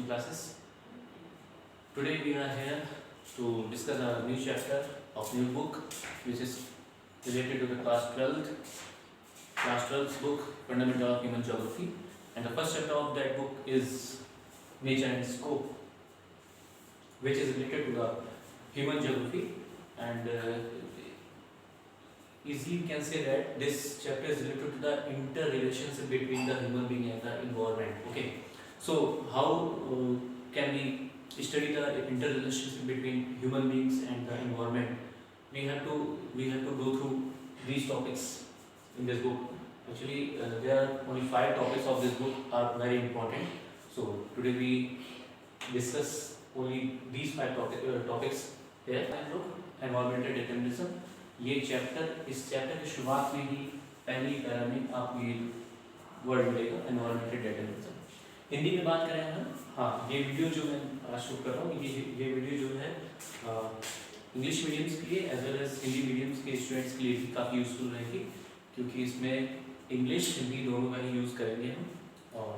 classes. Today we are here to discuss a new chapter of new book which is related to the class 12's book Fundamental of Human Geography, and the first chapter of that book is Nature and Scope, which is related to the human geography, and easily we can say that this chapter is related to the interrelationship between the human being and the environment. Okay, so how can we study the interrelationship between human beings and the environment? We have to go through these topics in this book. Actually, there are only 5 topics of this book are very important. So today we discuss only these 5 topics here. Environmental determinism, ये इस chapter की शुरुआत में ही पहली para में आपको ये word मिलेगा एनवायरमेंटल डिटर्मिनिज्म। हिंदी में बात करें हम, हाँ, ये वीडियो जो मैं शूट कर रहा हूँ, ये वीडियो जो है इंग्लिश मीडियम्स के लिए as well as Hindi mediums के स्टूडेंट्स के लिए भी काफ़ी यूजफुल रहेगी, क्योंकि इसमें इंग्लिश हिंदी दोनों का ही यूज़ करेंगे हम। और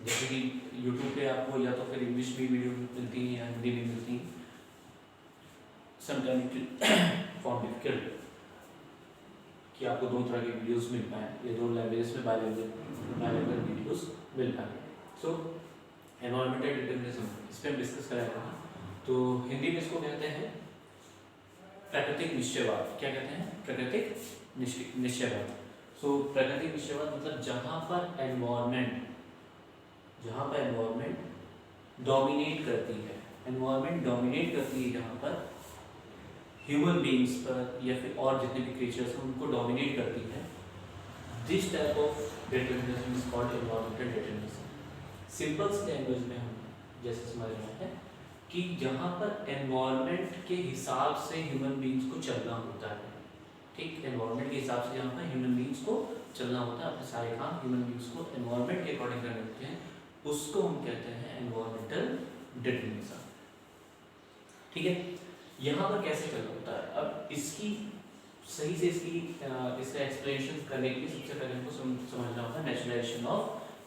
जैसे कि यूट्यूब पे आपको या तो फिर इंग्लिश भी वीडियो मिलती है या हिंदी भी मिलती है, समटाइम फॉर्म डिफिकल्ट कि आपको 2 तरह के वीडियोस मिल पाए, ये 2 लैंग्वेजेस में बाइलिंगुअल वीडियोस मिल पाए। सो एनवायरमेंटल डिटर्मिनिज्म इस पर हम डिस्कस करेंगे। तो हिंदी में इसको कहते हैं प्राकृतिक निश्चयवाद। क्या कहते हैं? प्राकृतिक निश्चयवाद। सो प्राकृतिक निश्चयवाद मतलब जहाँ पर एनवायरमेंट डोमिनेट करती है, एनवायरमेंट डोमिनेट करती है, जहाँ पर ह्यूमन बींग्स पर या फिर और जितने भी क्रिएचर्स हैं उनको डोमिनेट करती है, this type of determinism is called environmental determinism. Simple language में हम जैसे समझ रहे हैं कि जहाँ पर एनवायरमेंट के हिसाब से ह्यूमन बींग्स को चलना होता है, ठीक, एनवायरमेंट के हिसाब से जहाँ पर ह्यूमन बींग्स को चलना होता है, अपने सारे काम ह्यूमन बींग्स को एनवायरमेंट के अकॉर्डिंग करने होते हैं, उसको हम कहते हैं एनवायरमेंटल डिटर्मिनिज्म। ठीक है, यहाँ पर कैसे चलना होता है? अब इसकी सही से इसका एक्सप्लेनेशन करने के लिए सबसे पहले हमको समझना होता है naturalisation of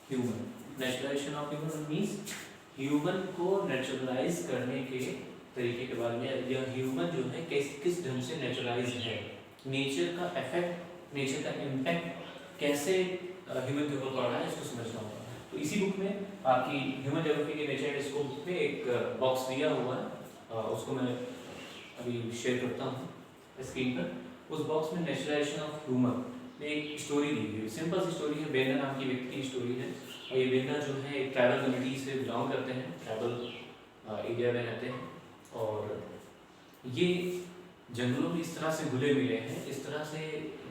human. Naturalisation of human means human को नेचुरलाइज करने के तरीके के बारे में, या ह्यूमन जो है किस ढंग से नेचुरलाइज है, नेचर का इफेक्ट, नेचर का इम्पैक्ट कैसे ह्यूमन के ऊपर पड़ रहा है, इसको समझना होगा। तो इसी बुक में आपकी ह्यूमन ज्योग्राफी के नेचर एंड स्कोप बुक में एक बॉक्स दिया हुआ है, उसको मैं अभी शेयर करता हूँ स्क्रीन पर। उस बॉक्स में नेचुरलाइजेशन ऑफ ह्यूमन में एक स्टोरी दी हुई है, सिंपल सी स्टोरी है, बेंदा नाम की व्यक्ति की स्टोरी है। और ये बेंदा जो है एक ट्राइबल कम्युनिटी से बिलोंग करते हैं, ट्राइबल एरिया में रहते हैं, और ये जंगलों में इस तरह से घुले मिले हैं, इस तरह से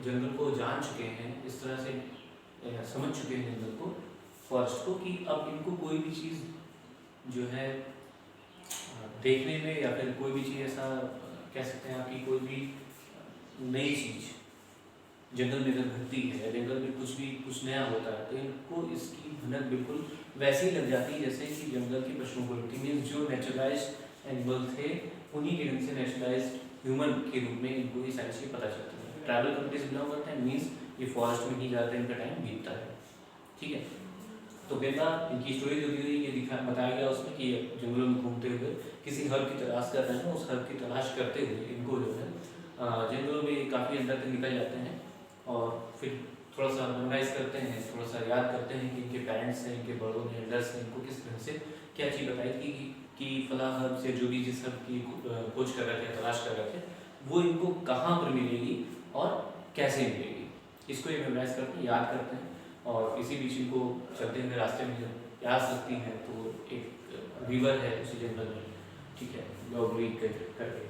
जंगल को जान चुके हैं, इस तरह से समझ चुके हैं जंगल को, फॉरेस्ट को, कि अब इनको कोई भी चीज़ जो है देखने में, या फिर कोई भी चीज़ ऐसा कह सकते हैं आपकी कोई भी नई चीज़ जंगल में अगर घटती है, जंगल में कुछ नया होता है, तो इनको इसकी भनक बिल्कुल वैसे ही लग जाती है जैसे कि जंगल की पशुओं को लगती है। जो नेचुरलाइज्ड एनिमल थे उन्हीं के ढंग से नेचुरलाइज्ड ह्यूमन के रूप में इनको ये सारी चीज़ें पता चलती है। ट्राइबल कम्युनिटी से बिलोंग करते हैं मीन्स ये फॉरेस्ट में ही ज़्यादातर इनका टाइम बीतता है। ठीक है, तो बेंदा इनकी स्टोरी जो दी हुई ये बताया गया उसमें कि जंगलों में घूमते हुए किसी हर्ब की तलाश कर रहे हैं, उस हर्ब की तलाश करते हुए इनको जो है जंगलों में काफ़ी अंदर तक निकल जाते हैं, और फिर थोड़ा सा मेमोराइज करते हैं, थोड़ा सा याद करते हैं कि इनके पेरेंट्स हैं, इनके बड़ों ने, एल्डर्स ने इनको किस तरह से क्या चीज़ बताई थी कि फला हर्ब से जो भी जिस हर्ब की खोज कर रहे थे, तलाश कर रहे थे, वो इनको कहाँ पर मिलेगी और कैसे मिलेगी, इसको ये मेमोराइज करते हैं, याद करते हैं। और इसी बीच इनको चलते हुए रास्ते में जब प्यास लगती है तो एक रिवर है उसी जंगल में, ठीक है, लोगरी करके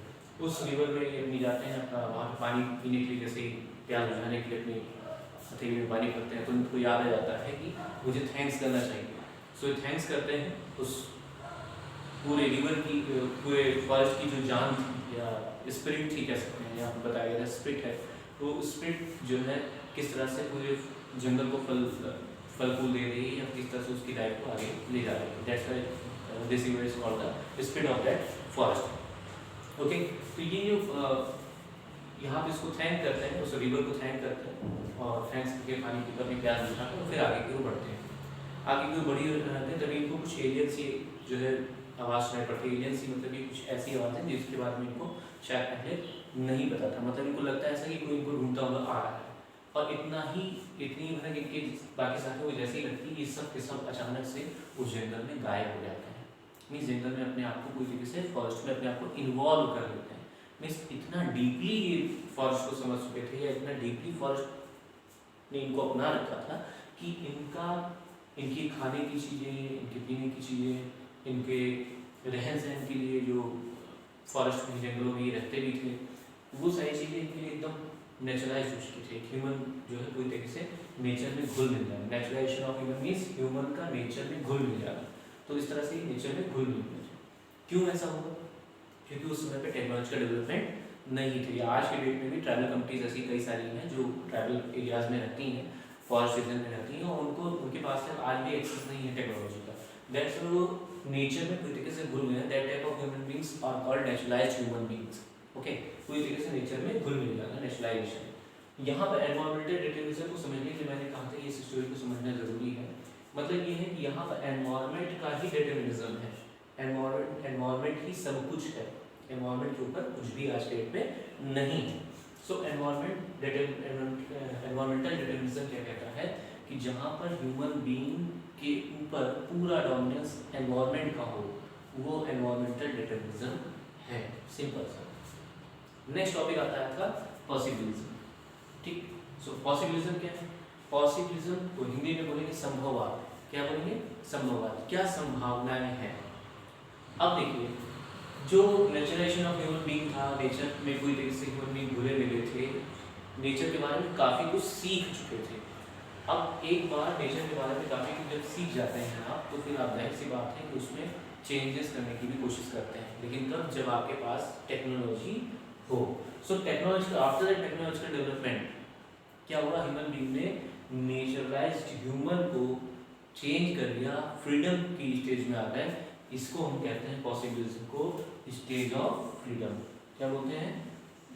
उस रिवर में ये अपनी जाते हैं, अपना वहाँ पर पानी पीने के लिए, जैसे ही प्यास बुझाने के लिए अपनी हथेली में पानी भरते हैं, तो उनको याद आ जाता है कि मुझे थैंक्स करना चाहिए। सो ये थैंक्स करते हैं उस पूरे रिवर की, पूरे फॉरेस्ट की जो जान थी या स्पिरिट थी कह सकते हैं, यहाँ पर बताया गया स्पिरिट है, तो स्पिरिट जो है किस तरह से पूरे जंगल को फल फूल दे रही है, या किस तरह से उसकी लाइफ को आगे ले जा रही है। That's why this river is called the spirit of that forest. Okay, तो ये जो यहाँ पे इसको थैंक करते हैं, उस रिवर को थैंक करते हैं, और थैंक्स करके पानी पीकर अपनी प्यास बुझाते हैं, और फिर आगे की ओर बढ़ते हैं। आगे की ओर बढ़ी रहते हैं, तभी इनको कुछ एलियंस ये जो है आवाज़ सुनाई पड़ती है। एलियन सी मतलब कि कुछ ऐसी आवाज़ है जिसके बारे में इनको शायद पहले नहीं पता था, मतलब इनको लगता है ऐसा कि कोई इनको ढूंढता हुआ आ रहा है। और इतनी मतलब इनके बाकी साथियों को जैसे ही लगती है, ये सब के सब अचानक से उस जंगल में गायब हो जाते हैं। मीन्स जंगल में अपने आप को पूरी तरीके से फॉरेस्ट में अपने आप को इन्वॉल्व कर लेते हैं। मीन्स इतना डीपली ये फॉरेस्ट को समझ चुके थे, या इतना डीपली फॉरेस्ट ने इनको अपना रखा था कि इनकी खाने की चीज़ें, इनके पीने की चीज़ें, इनके रहन सहन के लिए जो फॉरेस्ट में जंगलों में रहते भी थे, वो सारी चीज़ें इनके लिए एकदम नेचुरलाइज हो चुकी थी। ह्यूमन जो है पूरी तरीके से नेचर में घुल मिल जाना। Naturalisation of human means human का नेचर में घुल मिल जाना। तो इस तरह से नेचर में घुल मिल जाए। क्यों ऐसा हुआ? क्योंकि उस समय पे टेक्नोलॉजी का डेवलपमेंट नहीं थी। आज के डेट में भी ट्रैवल कंपनीज ऐसी कई सारी हैं जो ट्रैवल एरियाज में रहती हैं, फॉरेस्ट रीजन में रहती हैं, और उनके पास आज भी एक्सेस नहीं है टेक्नोलॉजी का। दैट्स वो नेचर में पूरी तरीके से घुल मिल, that type of human beings are called naturalized human beings. Okay, पूरी तरीके से नेचर में घुल मिल जाना, नेचुरलाइजेशन। यहाँ पर एनवायरमेंटल डिटरमिनिज्म को समझने के लिए मैंने कहा था इस स्टोरी को समझना जरूरी है। मतलब ये है कि यहाँ पर एनवायरमेंट का ही डिटरमिनिज्म है। एनवायरमेंट ही सब कुछ है। एनवायरमेंट के ऊपर कुछ भी आज के डेट में नहीं है। सो एनवायरमेंटल डिटरमिनिज्म क्या कहता है कि जहाँ पर ह्यूमन बीइंग के ऊपर पूरा डोमिनेंस एनवायरमेंट का हो, वो एनवायरमेंटल डिटरमिनिज्म है। सिंपल सा। नेक्स्ट टॉपिक आता है आपका पॉसिबिलिज्म। ठीक, सो पॉसिबिलिज्म क्या है? पॉसिबिलिज्म को हिंदी में बोलेंगे संभववाद। क्या बोलेंगे? संभववाद। क्या संभावनाएं हैं? अब देखिए, जो नेचुरलाइजेशन ऑफ ह्यूमन बीइंग था, नेचर में पूरी तरीके से ह्यूमन बीइंग घुले मिले थे, नेचर के बारे में काफ़ी कुछ सीख चुके थे। अब एक बार नेचर के बारे में काफ़ी कुछ जब सीख जाते हैं आप, तो फिर आप जाहिर सी बात है कि उसमें चेंजेस करने की भी कोशिश करते हैं। लेकिन तब जब आपके पास टेक्नोलॉजी हो। So technology after the technological development क्या हुआ? ह्यूमन बीइंग ने नेचुरलाइज्ड ह्यूमन को चेंज कर दिया, फ्रीडम की स्टेज में आ गए। इसको हम कहते हैं पॉसिबिलिज्म को स्टेज ऑफ फ्रीडम। क्या बोलते हैं?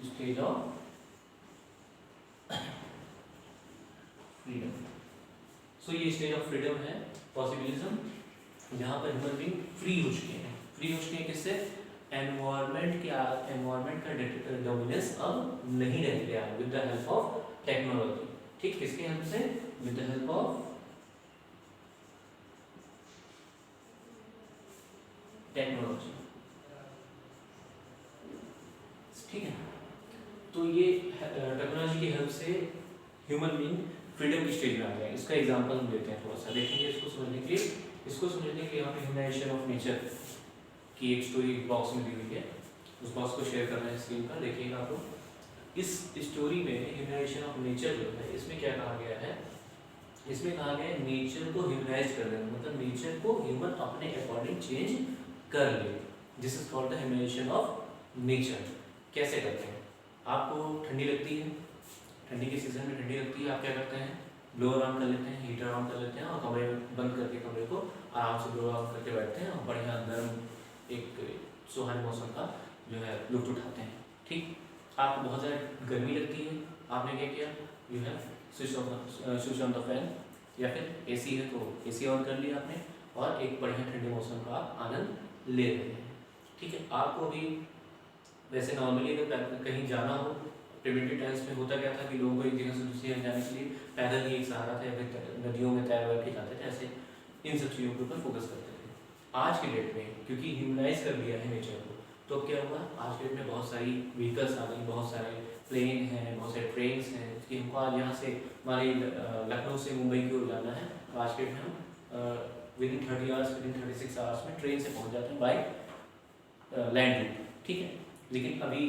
Stage of freedom. सो ये स्टेज ऑफ फ्रीडम है पॉसिबिलिज्म, जहाँ पर ह्यूमन बीइंग फ्री हो चुके हैं। फ्री हो चुके हैं किससे? एनवायरमेंट का डोमिनेंस अब नहीं रह गया with the help of technology. ठीक, किसके हेल्प से? With the help of technology. ठीक है, तो ये टेक्नोलॉजी की हेल्प से ह्यूमन बीइंग फ्रीडम की स्टेज में आ गया। इसका एग्जांपल हम लेते हैं, थोड़ा सा देखेंगे इसको समझने के लिए। यहाँ पे ह्यूमनाइजेशन ऑफ नेचर की एक स्टोरी बॉक्स में दी हुई है। उस बॉक्स को शेयर कर रहे हैं स्क्रीन पर, देखिएगा आप लोग। इस स्टोरी में ह्यूमनाइजेशन ऑफ नेचर जो है, इसमें क्या कहा गया है? इसमें कहा गया है नेचर को ह्यूमनाइज कर देना, मतलब नेचर को ह्यूमन अपने अकॉर्डिंग चेंज कर ले। This is called the humanisation of nature. कैसे करते हैं? आपको ठंडी लगती है, ठंडी के सीजन में ठंडी लगती है, आप क्या करते हैं? ब्लोअर ऑन कर लेते हैं, हीटर ऑन कर लेते हैं, और कमरे बंद करके कमरे को आराम से ब्लोअर ऑन करके बैठते हैं और बढ़िया गर्म एक सुहाने मौसम का जो है लुत्फ उठाते हैं। ठीक, आपको बहुत ज़्यादा गर्मी लगती है, आपने क्या किया? You have switch on the fan, या फिर एसी है तो एसी ऑन कर लिया आपने, और एक बढ़िया ठंडे मौसम का आनंद ले रहे हैं। ठीक है, आपको अभी वैसे नॉर्मली अगर कहीं जाना हो, प्रिमिटिव टाइम्स में होता क्या था कि लोगों को एक जगह से दूसरी जगह जाने के लिए पैदल ही एक सहारा था, या फिर नदियों में तैर वैर के जाते थे, ऐसे इन सब चीज़ों के ऊपर फोकस करते थे। आज के डेट में क्योंकि ह्यूमनाइज कर दिया है नेचर को, तो क्या हुआ? आज के डेट में बहुत सारी व्हीकल्स आ गई, बहुत सारे प्लेन हैं, बहुत सारे ट्रेन्स हैं कि हमको आज यहाँ से हमारी लखनऊ से मुंबई की ओर जाना है, तो आज के डेट में हम with in 30 hours, with in 36 hours में ट्रेन से पहुँच जाते हैं बाई लैंड रूट। ठीक है, लेकिन अभी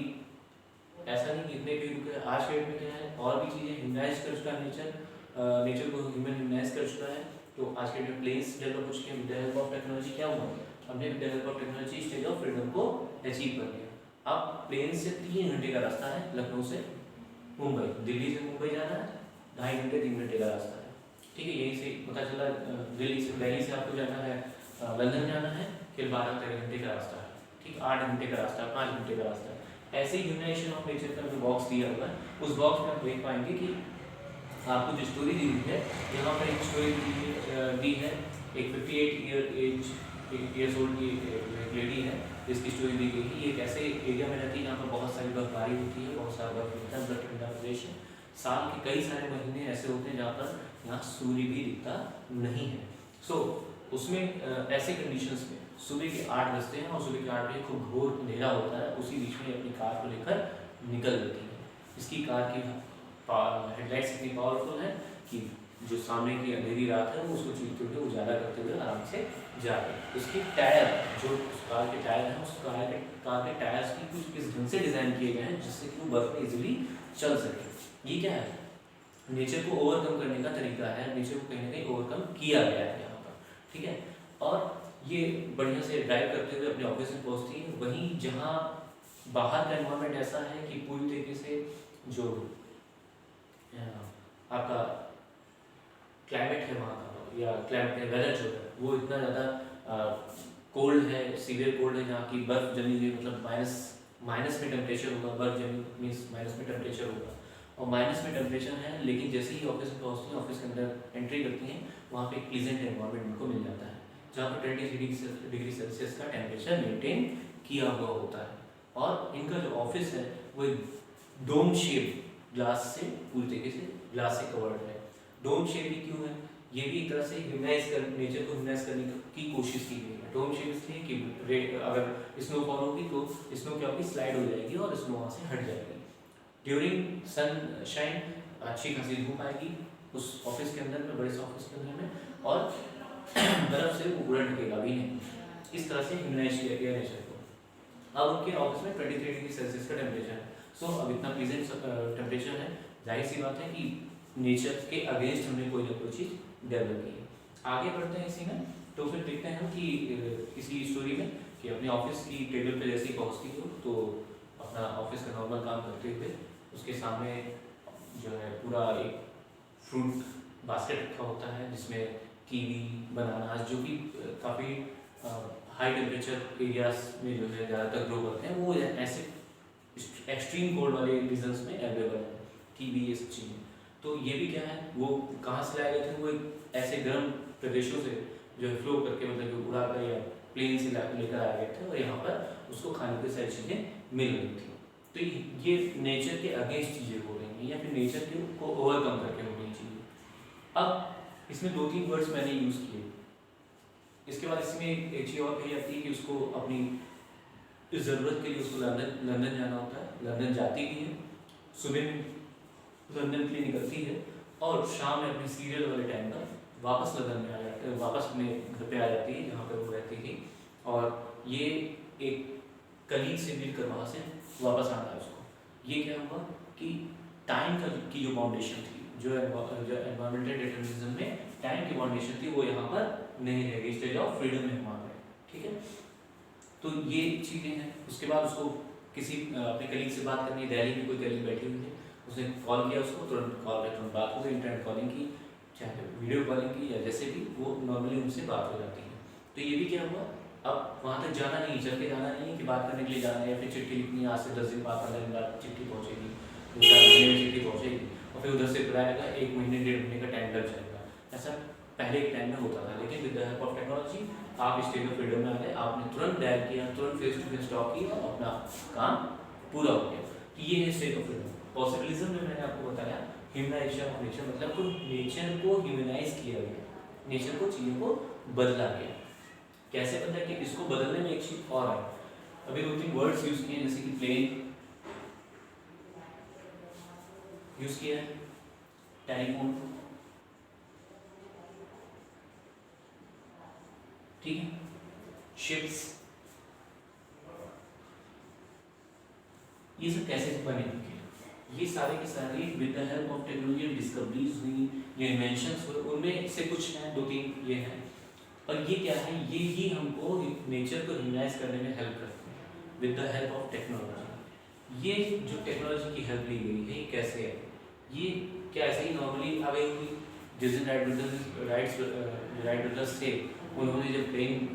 ऐसा नहीं, इतने भी रुके। आज के डेट में क्या है, और भी चीज़ें ह्यूमनाइज कर चुका है नेचर को ह्यूमन ह्यूमनाइज कर चुका है। तो आज के डेट में प्लेन्स डेवलप हो चुके हैं। With the help of technology क्या हुआ? हमने with the help of technology stage of freedom को अचीव कर लिया। अब प्लेन से 3 घंटे का रास्ता है लखनऊ से मुंबई, दिल्ली से मुंबई जाना है 2.5 घंटे 3 घंटे का रास्ता है। ठीक है, यहीं से पता चला दिल्ली से आपको जाना है लंदन जाना है, फिर 12-13 घंटे का रास्ता है। ठीक, 8 घंटे का रास्ता है, 5 घंटे का रास्ता है। ऐसे ही ह्यूमनाइजेशन ऑफ नेचर का जो बॉक्स दिया हुआ है, उस बॉक्स में आप देख पाएंगे कि आपको जो स्टोरी दी हुई है, यहाँ पर एक स्टोरी दी है। एक 58 ईयर एज ईयर्स ओल्ड की एक लेडी है जिसकी स्टोरी दी गई है। ये एक ऐसे एरिया में रहती है जहाँ पर बहुत सारी बर्फबारी होती है, बहुत सारा बर्फ होता है, मतलब ठंडा प्रदेश है। साल के कई सारे महीने ऐसे होते हैं जहाँ पर यहाँ सूर्य भी दिखता नहीं है। सो उसमें ऐसे कंडीशंस में सुबह के 8 बजते हैं और सुबह के 8 बजे खूब घोर अंधेरा होता है। उसी बीच में अपनी कार को लेकर निकल देती है। इसकी कार की हेडलाइट्स इतनी पावरफुल है कि जो सामने की अंधेरी रात है वो उसको चीरते हुए उजाला करते हुए आराम से जा रही है। उसकी टायर, जो उस कार के टायर हैं, उस कार के टायर्स की कुछ इस ढंग से डिज़ाइन किए गए हैं जिससे कि वो बर्फ में इजीली चल सके। ये क्या है? नेचर को ओवरकम करने का तरीका है। नेचर को कहीं ना कहीं ओवरकम किया गया है यहाँ पर, ठीक है। और ये बढ़िया से ड्राइव करते हुए अपने ऑफिस में पहुँचती है। वहीं जहाँ बाहर का एनवायरनमेंट ऐसा है कि पूरी तरीके से जो आपका क्लाइमेट है वहाँ का, या क्लाइमेट वेदर जो है वो इतना ज़्यादा कोल्ड है, सीवियर कोल्ड है, जहाँ की बर्फ़ जमी हुई, मतलब माइनस में टेम्परेचर होगा। बर्फ जमी मीन्स माइनस में टेम्परेचर होगा और माइनस में टेम्परेचर है। लेकिन जैसे ही ऑफिस में पहुँचती हैं, ऑफिस के अंदर एंट्री करती हैं, वहाँ पे एक प्लीजेंट एनवायरनमेंट उनको मिल जाता है जहाँ पर 20 डिग्री सेल्सियस का टेम्परेचर मेंटेन किया हुआ होता है। और इनका जो ऑफिस है वो डोम शेप ग्लास से पूरी तरीके से ग्लास से कवर्ड है। डोम शेप ही क्यों है? ये भी एक तरह से नेचर को ह्यूमनाइज करने की कोशिश की गई है। डोम शेप इसलिए कि अगर स्नोफॉल होगी तो स्नो क्या होगी, स्लाइड हो जाएगी और स्नो वहाँ से हट जाएगी। ड्यूरिंग सनशाइन अच्छी खासी धूप आएगी उस ऑफिस के अंदर में, बड़े से ऑफिस के अंदर में, और बर्फ से वो पूरा ढकेगा भी नहीं। इस तरह से ह्यूमनाइज किया गया नेचर को। अब उनके ऑफिस में 23 डिग्री सेल्सियस का टेम्परेचर है। सो अब इतना प्लीजेंट टेम्परेचर है, जाहिर सी बात है कि नेचर के अगेंस्ट हमने कोई ना कोई चीज़ डेवलप की है। आगे बढ़ते हैं इसी में, तो फिर देखते हैं हम कि इसी स्टोरी में कि अपने ऑफिस की टेबल पे जैसे ही पहुँचती हो तो अपना ऑफिस का नॉर्मल काम करते हुए उसके सामने जो है पूरा एक फ्रूट बास्केट रखा होता है जिसमें कीवी, बनानास, जो कि काफ़ी हाई टेम्परेचर एरियाज में जो है ज़्यादातर ग्रो करते हैं, वो ऐसे एक्सट्रीम कोल्ड वाले रीजन्स में अवेलेबल है कीवी, ये सब चीज़ें। तो ये भी क्या है, वो कहाँ से लाए गए थे? वो ऐसे गर्म प्रदेशों से जो है फ्लो करके, मतलब उड़ा कर या प्लेन से लेकर आए गए थे और यहाँ पर उसको खाने की सारी चीज़ें मिल रही थी। तो ये नेचर के अगेंस्ट चीज़ें हो रही हैं या फिर नेचर को ओवरकम करके हो रही चीज़ें। अब इसमें 2-3 वर्ड्स मैंने यूज़ किए। इसके बाद इसमें एक चीज़ और कही जाती है कि उसको अपनी इस ज़रूरत के लिए उसको लंदन जाना होता है। लंदन जाती भी है, सुबह लंदन के लिए निकलती है और शाम में अपने सीरियल वाले टाइम पर वापस लंदन में आ जाती है, वापस अपने घर पे आ जाती है जहाँ पर वो रहती थी। और ये एक कलीग से मिलकर वहाँ से वापस आना है उसको। ये क्या हुआ कि टाइम की जो बाउंडेशन थी, जो एनवायरमेंटल डिटर्मिनिज्म में टाइम की बाउंडेशन थी, वो यहाँ पर नहीं रहेगी। स्टेज ऑफ फ्रीडम है वहाँ पर, ठीक है। तो ये चीज़ें हैं। उसके बाद उसको किसी अपने कलीग से बात करनी है। दिल्ली में कोई कलीग बैठी हुई है, उसने कॉल किया उसको, तुरंत कॉल पे तुरंत बात हो गई, इंटरनेट कॉलिंग की, चाहे वीडियो कॉलिंग की, या जैसे भी वो नॉर्मली उनसे बात हो जाती है। तो ये भी क्या हुआ, अब वहाँ तक जाना नहीं, चल के जाना नहीं है कि बात करने के लिए जाना है या फिर चिट्ठी लिखनी है। आज से 10 दिन बाद 15 दिन बाद चिट्ठी पहुँचेगी, 2-4 महीने में चिट्ठी पहुँचेगी और फिर उधर से बुलाएगा, 1 महीने 1.5 महीने का टाइम लग जाएगा। ऐसा पहले के टाइम में होता था। लेकिन with the help of technology आप स्टेज ऑफ फ्रीडम में आ गए, आपने तुरंत डायल किया, तुरंत फेस टू फेस टॉक किया और अपना काम पूरा हो गया। तो ये है स्टेज ऑफ फ्रीडम। पॉसिबिलिज्म में मैंने आपको बताया ह्यूमनाइजेशन ऑफ नेचर, मतलब तो नेचर को ह्यूमनाइज किया गया, नेचर को चीज़ों को बदला गया। कैसे बदला कि इसको बदलने में एक चीज़ और है। अभी 2-3 वर्ड्स यूज किए, जैसे कि प्लेन यूज किया है, टेलीफोन, ठीक है, शिप्स, ये सब कैसे बने होंगे? ये सारे के सारे with the help of technology discoveries हुई, ये इन्वेंशंस हुए, उनमें से कुछ हैं, 2-3 ये हैं। और ये क्या है, ये ही हमको नेचर को ह्यूमनाइज करने में हेल्प करते हैं with the help of technology. ये जो टेक्नोलॉजी की हेल्प ली गई है, ये कैसे है? ये क्या ऐसे ही नॉर्मली आ गई हुई? जिस दिन राइट ब्रदर्स थे, उन्होंने जब प्लेन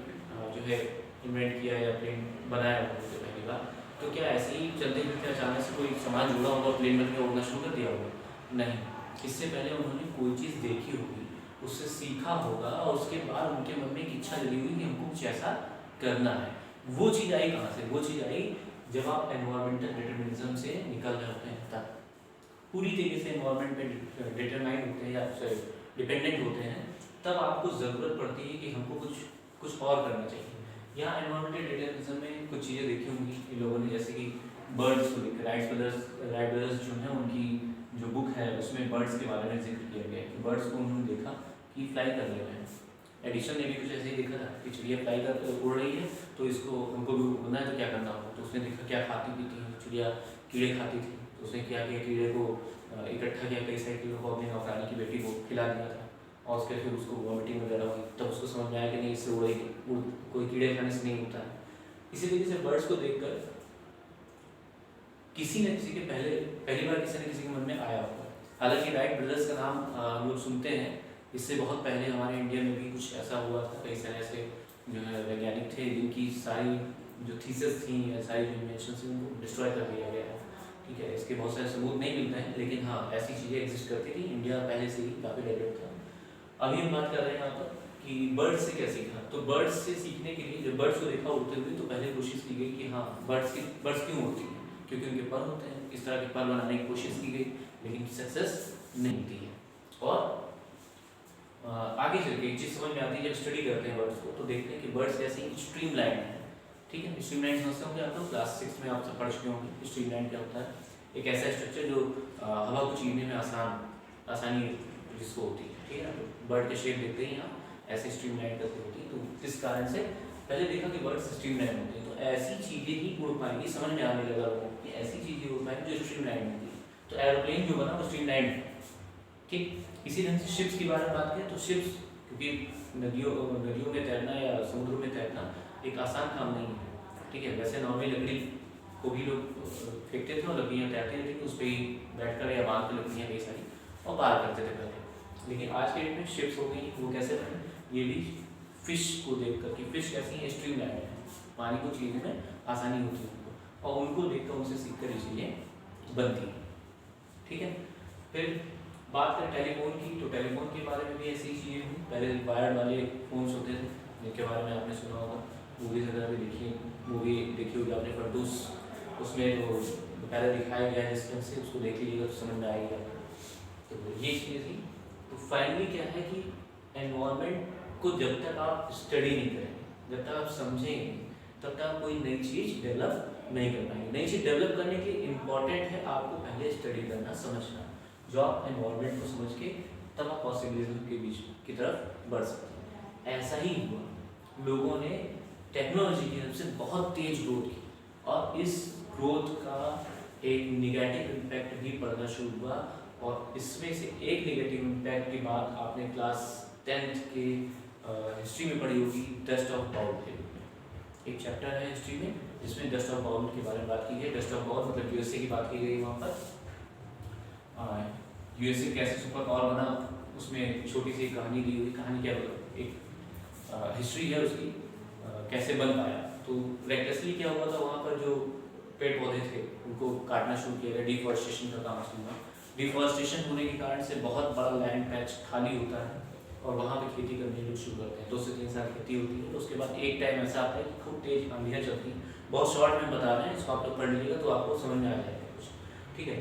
जो है इन्वेंट किया या प्लेन बनाया उन्होंने पहली बार, तो क्या ऐसे ही चलते फिरते अचानक से कोई सामान जुड़ा होगा, प्लेन बन के उड़ना शुरू कर दिया होगा? नहीं, इससे पहले उन्होंने कोई चीज़ देखी होगी, उससे सीखा होगा और उसके बाद उनके मन में एक इच्छा जगी हुई कि हमको कुछ ऐसा करना है। वो चीज़ आई कहाँ से? वो चीज़ आई जब आप एनवायरमेंटल डिटर्मिनिज्म से निकल रहे होते हैं, तब पूरी तरीके से एनवायरमेंट पे डिटरमाइन होते हैं या डिपेंडेंट होते हैं, तब आपको ज़रूरत पड़ती है कि हमको कुछ और करना चाहिए। यहाँ एनवायरमेंटल डिटर्मिनिज्म में कुछ चीज़ें देखी होंगी इन लोगों ने, जैसे कि बर्ड्स को लेकर राइट ब्रदर्स जो हैं उनकी जो बुक है उसमें बर्ड्स के बारे में जिक्र किया गया है कि बर्ड्स को उन्होंने देखा कि फ्लाई कर रहे हैं। एडिशन ने भी कुछ ऐसे ही देखा था कि चिड़िया फ्लाई कर उड़ रही है तो इसको उनको भी उड़ना है तो क्या करना होगा। तो उसने देखा क्या खाती पीती है चिड़िया, कीड़े खाती थी, तो उसने क्या किया, कीड़े को इकट्ठा किया, कई सारे कीड़ों को अपनी नौकरानी की बेटी को खिला दिया था और उसके फिर उसको वॉमिटिंग वगैरह हुई। तब उसको समझ में आया कि नहीं, इससे उड़ेगी, कोई कीड़े खाने से नहीं होता है। इसी तरीके से बर्ड्स को देखकर किसी न किसी के पहली बार किसी न किसी के मन में आया होगा। हालांकि राइट ब्रदर्स का नाम हम लोग सुनते हैं, इससे बहुत पहले हमारे इंडिया में भी कुछ ऐसा हुआ था। कई सारे ऐसे जो है वैज्ञानिक थे जिनकी सारी जो थीसिस थी या सारी जो इन्वेंशन थी उनको डिस्ट्रॉय कर दिया गया है। ठीक है, इसके बहुत सारे सबूत नहीं मिलते हैं, लेकिन हाँ ऐसी चीज़ें एग्जिस्ट करती थी। इंडिया पहले से ही काफ़ी डेवलप था। अभी हम बात कर रहे हैं यहाँ पर कि बर्ड्स से क्या सीखा। तो बर्ड्स से सीखने के लिए जब बर्ड्स को देखा उड़ते हुए तो पहले कोशिश की गई कि हाँ बर्ड्स क्यों उड़ती हैं, क्योंकि उनके पर होते हैं। इस तरह के पर बनाने की कोशिश की गई लेकिन सक्सेस नहीं मिलती है। और आगे चल के एक चीज़ समझ में आती है जब स्टडी करते हैं बर्ड्स को, तो देखते हैं कि बर्ड्स कैसे स्ट्रीमलाइन है। ठीक है, स्ट्रीमलाइन समझते होंगे आप लोग, क्लास 6 में आप सब पढ़ चुके होंगे। स्ट्रीमलाइन क्या होता है? एक ऐसा स्ट्रक्चर जो हवा को चीरने में आसानी जिसको होती है। ठीक है ना, बर्ड के शेप देखते ही आप ऐसे स्ट्रीमलाइन करके होती है। तो इस कारण से पहले देखा कि बर्ड्स स्ट्रीमलाइन होते हैं, तो ऐसी चीज़ें ही उड़ पाएंगी। समझ में आने लगा लोगों को कि ऐसी चीज़ें उड़ पाएंगी जो स्ट्रीमलाइन होती है। तो एरोप्लेन जो बना वो स्ट्रीमलाइन है। ठीक, इसी ढंग से शिप्स की बारे में बात करें तो शिप्स, क्योंकि नदियों में तैरना या समुद्र में तैरना एक आसान काम नहीं है। ठीक है, वैसे नॉर्मली लकड़ी को भी लोग फेंकते थे और लकड़ियाँ तैरती रहती थी, उस पर ही बैठकर या बांध कर लकड़ियाँ कई सारी और पार करते थे पहले। लेकिन आज के डेट में शिप्स हो गई, वो कैसे बने? ये भी फिश को देख कर कि फिश कैसी है, स्ट्रीमलाइन है, पानी को चीरने में आसानी होती है उनको, और उनको देखकर उनसे सीख कर ये चीज़ें बनती हैं। ठीक है, फिर बात करें टेलीफोन की, तो टेलीफोन के बारे में भी ऐसी ही चीज़ें हुई। पहले वायर्ड वाले फ़ोन्स होते थे जिनके बारे में आपने सुना होगा, मूवीज़ वगैरह भी मूवी देखी होगी आपने फरदूस, उसमें जो पहले दिखाया गया है जिस ढंग से, उसको देख लीजिएगा तो समझ में आएगी आपको। तो ये चीज़ें थी। तो फाइनली क्या है कि एनवायरनमेंट को जब तक आप स्टडी नहीं करेंगे, जब तक आप समझेंगे, तब तक आप कोई नई चीज़ डेवलप नहीं कर पाएंगे। नई चीज़ डेवलप करने के लिए इम्पॉर्टेंट है आपको पहले स्टडी करना, समझना। जो आप एनवायरनमेंट को समझ के तब आप पॉसिबिलिटी के बीच की तरफ बढ़ सकते हैं। ऐसा ही हुआ, लोगों ने टेक्नोलॉजी की हेल्प से बहुत तेज ग्रोथ की और इस ग्रोथ का एक निगेटिव इम्पैक्ट भी पड़ना शुरू हुआ। और इसमें से एक निगेटिव इम्पैक्ट की बात आपने क्लास 10th के हिस्ट्री में पढ़ी होगी, डस्ट ऑफ बाउल के रूप में। एक चैप्टर है हिस्ट्री में जिसमें डस्ट ऑफ बाउल के बारे में बात की गई। डस्ट ऑफ बाउल मतलब यूएसए की बात की गई वहाँ पर। यूएसए कैसे सुपर पावर बना, उसमें छोटी सी कहानी दी हुई। कहानी क्या बोला, एक हिस्ट्री है उसकी, कैसे बन पाया। तो रेक्टसली क्या हुआ था, वहाँ पर जो पेड़ पौधे थे उनको काटना शुरू किया गया, डिफॉरेस्टेशन का काम शुरू हुआ। डिफॉरेस्टेशन होने के कारण से बहुत बड़ा लैंड पैच खाली होता है और वहाँ पे खेती करने लोग शुरू करते हैं। 2 से 3 साल खेती होती है, तो उसके बाद एक टाइम ऐसा आता है कि खूब तेज आंधियाँ चलती हैं। बहुत शॉर्ट में बता रहे हैं, इसको आप लोग पढ़ लीजिएगा तो आपको समझ में आ जाएगा कुछ। ठीक है,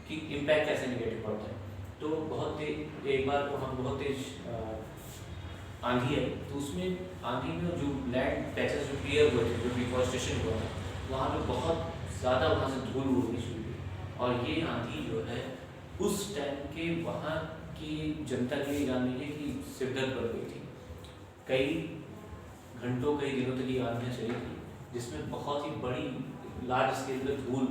कि इम्पैक्ट कैसे निगेटिव पड़ता है। तो बहुत तेज एक बार वहाँ बहुत तेज आंधी है, तो उसमें आंधी में जो लैंड पैचेस जो क्लियर हुए थे, जो डिफॉरेस्टेशन हुआ था, वहाँ पे बहुत ज़्यादा वहाँ से धूल उड़नी शुरू हुई। और ये आंधी जो है उस टाइम के वहाँ की जनता के लिए जान लीजिए कि सिरदर्द बढ़ गई थी। कई घंटों कई दिनों तक ये आंधियाँ चली थी, जिसमें बहुत ही बड़ी लार्ज स्केल पर धूल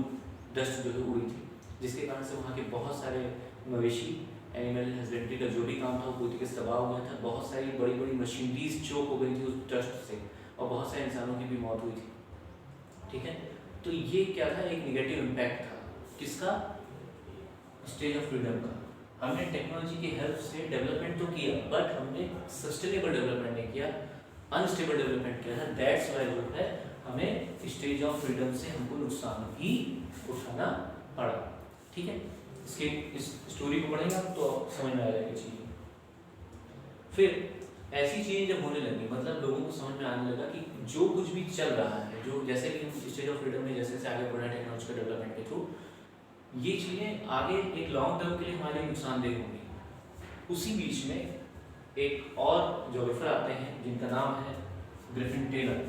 डस्ट जो है उड़ी थी, जिसके कारण से वहाँ के बहुत सारे मवेशी, एनिमल हस्बेंड्री का जो भी काम था वो पूरी तरीके से तबाह हो गया था। बहुत सारी बड़ी बड़ी मशीनरीज चोक हो गई थी उस डस्ट से, और बहुत सारे इंसानों की भी मौत हुई थी। ठीक है, तो ये क्या था, एक निगेटिव इम्पैक्ट था किसका, स्टेज ऑफ फ्रीडम का। हमने टेक्नोलॉजी की हेल्प से डेवलपमेंट तो किया, बट हमने सस्टेनेबल डेवलपमेंट नहीं किया, अनस्टेबल डेवलपमेंट किया था। दैट्स वाई जो है हमें स्टेज ऑफ फ्रीडम से हमको नुकसान भी उठाना पड़ा। ठीक है, इसके इस स्टोरी को पढ़ेंगे आप तो समझ में आ जाएगी चीज़। फिर ऐसी चीज़ें जब होने लगी, मतलब लोगों को समझ में आने लगा कि जो कुछ भी चल रहा है, जो जैसे कि हम स्टेज ऑफ फ्रीडम में जैसे आगे बढ़ रहे हैं टेक्नोलॉजिकल डेवलपमेंट के थ्रू, ये चीज़ें आगे एक लॉन्ग टर्म के लिए हमारे लिए नुकसानदेह होंगी। उसी बीच में एक और जोग्राफर आते हैं जिनका नाम है ग्रिफिन टेलर,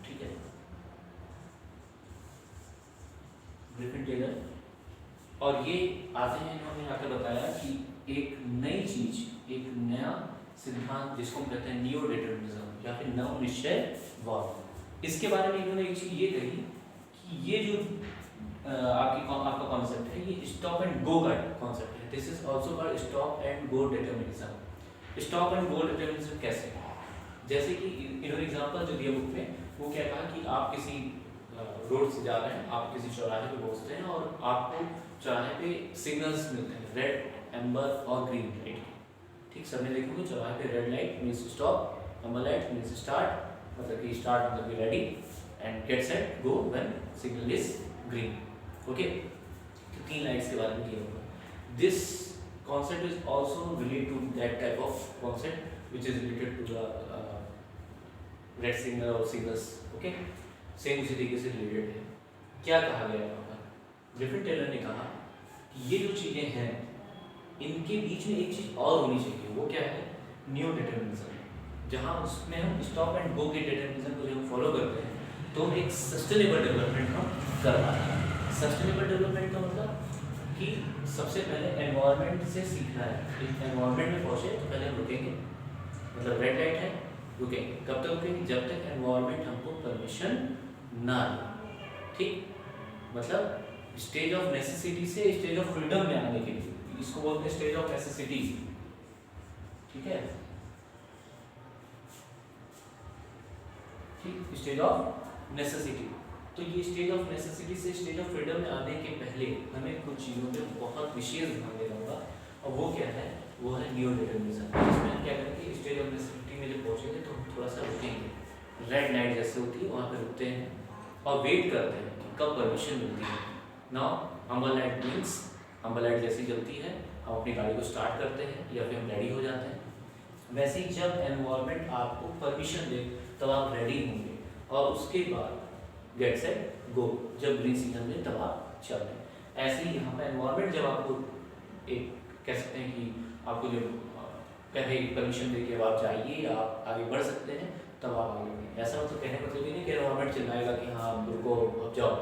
ठीक है, ग्रिफिन टेलर, और ये आते हैं, इन्होंने आकर बताया कि एक नई चीज, एक नया सिद्धांत जिसको हम कहते हैं नियो डिटरमिनिज्म या फिर नव निश्चयवाद, इसके बारे में इन्होंने एक चीज ये कही कि ये जो आपका कॉन्सेप्ट है, ये स्टॉप एंड गो का कॉन्सेप्ट है। This is also called stop and go determinism. Stop and go determinism कैसे? जैसे कि इन्होंने एग्जांपल जो दिया बुक में, वो क्या कहा कि आप किसी रोड से जा रहे हैं, आप किसी चौराहे पे पहुंचते हैं और आपको चौराहे पे सिग्नल्स मिलते हैं, रेड, एम्बर और ग्रीन लाइट। ठीक, सबने देखोगे चौराहे पे red light means stop, amber light means start, मतलब कि स्टार्ट मतलब कि ready, and get set go when signal is green. Okay, तो 3 लाइट्स के बारे में दिया होगा। This concept is also related to that type of concept which is related to the red signal or signals. Okay, same उसी तरीके से related है। क्या कहा गया यहाँ पर? ग्रिफिन टेलर ने कहा कि ये जो चीज़ें हैं, इनके बीच में एक चीज़ और होनी चाहिए। वो क्या है? New determinism. जहाँ उसमें हम स्टॉप एंड गो के डिटरमिनिज्म को जब हम फॉलो करते हैं तो हम एक सस्टेनेबल डेवलपमेंट हम कर पाते हैं। सस्टेनेबल डेवलपमेंट का मतलब कि सबसे पहले एनवायरनमेंट से सीखना है। इस एनवायरनमेंट में पहुँचे तो पहले हम रुकेंगे, मतलब रेड लाइट है, रुकेंगे। कब तक रुकेंगे? जब तक एनवायरनमेंट हमको परमिशन ना दे। ठीक, मतलब स्टेज ऑफ नेसेसिटी से स्टेज ऑफ फ्रीडम में आने के लिए, इसको बोलते हैं स्टेज ऑफ नेसेसिटी। ठीक है, ठीक, स्टेज ऑफ नेसेसिटी। तो ये स्टेज ऑफ नेसेसिटी से स्टेज ऑफ फ्रीडम में आने के पहले हमें कुछ चीज़ों पे बहुत विशेष ध्यान देना होगा, और वो क्या है? वो है न्यू डिटरमिनिज्म। इसमें हम क्या करेंगे? स्टेज ऑफ नेसेसिटी में जब पहुँचेंगे तो हम थोड़ा सा रुकेंगे, रेड लाइट जैसे होती है वहाँ पे रुकते हैं और वेट करते हैं कि कब परमिशन मिलती है। नाउ अम्बर लाइट मीन्स, अम्बर लाइट जैसी जलती है हम अपनी गाड़ी को स्टार्ट करते हैं या फिर हम रेडी हो जाते हैं। वैसे ही जब एनवायरनमेंट आपको परमिशन दे तब आप रेडी होंगे, और उसके बाद गेट सेट गो, जब ग्रीन सिग्नल में तब आप चल रहे हैं। ऐसे ही यहाँ पर एनवायरनमेंट जब आपको एक कह सकते हैं कि आपको जब कहे परमिशन दे के आप जाइए, आप आगे बढ़ सकते हैं, तब आप आगे बढ़ेंगे। ऐसा मतलब कहने का मतलब ये नहीं कि एनवायरनमेंट चिल्लाएगा कि हाँ रुको अब जाओ,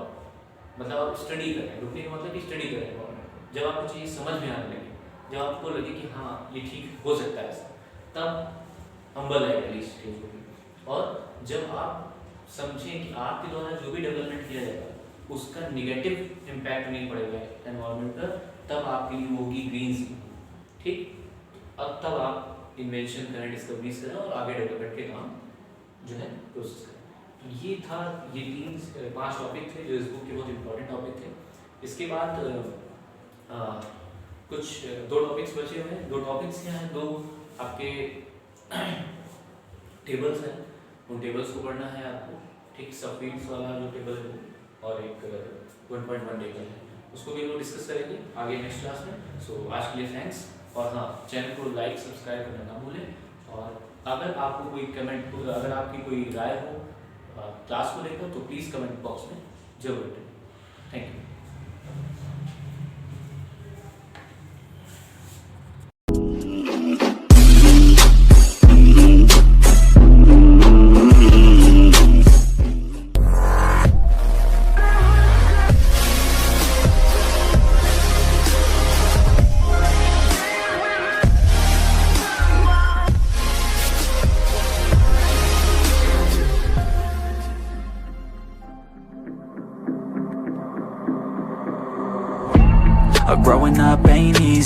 मतलब आप स्टडी करें। रुकने का मतलब कि स्टडी करें एनवायरनमेंट को। जब आपको चीज़ समझ में आने लगे, जब आपको लगे कि हाँ ये ठीक हो सकता है ऐसा, तब अम्बर लाइट वाली स्टेज होगी। और जब आप समझें कि आपके द्वारा जो भी डेवलपमेंट किया जाएगा उसका निगेटिव इम्पैक्ट नहीं पड़ेगा एनवायरनमेंट पर, तब आपके लिए होगी ग्रीन सिग्नल। ठीक, अब तब आप इन्वेंशन करें, डिस्कवरीज करें और आगे डेवलपमेंट के काम जो है प्रोसेस करें। तो ये था, ये 5 टॉपिक थे जो इस बुक के बहुत इंपॉर्टेंट टॉपिक थे। इसके बाद कुछ 2 टॉपिक्स बचे हुए हैं। 2 टॉपिक्स क्या हैं? 2 आपके टेबल्स हैं, उन टेबल्स को पढ़ना है आपको। ठीक, सबफील्ड्स वाला जो टेबल है और एक 1.1 टेबल है, उसको भी हम लोग डिस्कस करेंगे आगे नेक्स्ट क्लास में। सो आज के लिए थैंक्स, और हाँ, चैनल को लाइक सब्सक्राइब करना ना भूलें। और अगर आपको कोई कमेंट, अगर आपकी कोई राय हो क्लास को लेकर तो प्लीज़ कमेंट बॉक्स में जरूर दें। Thank you. Growing up ain't easy.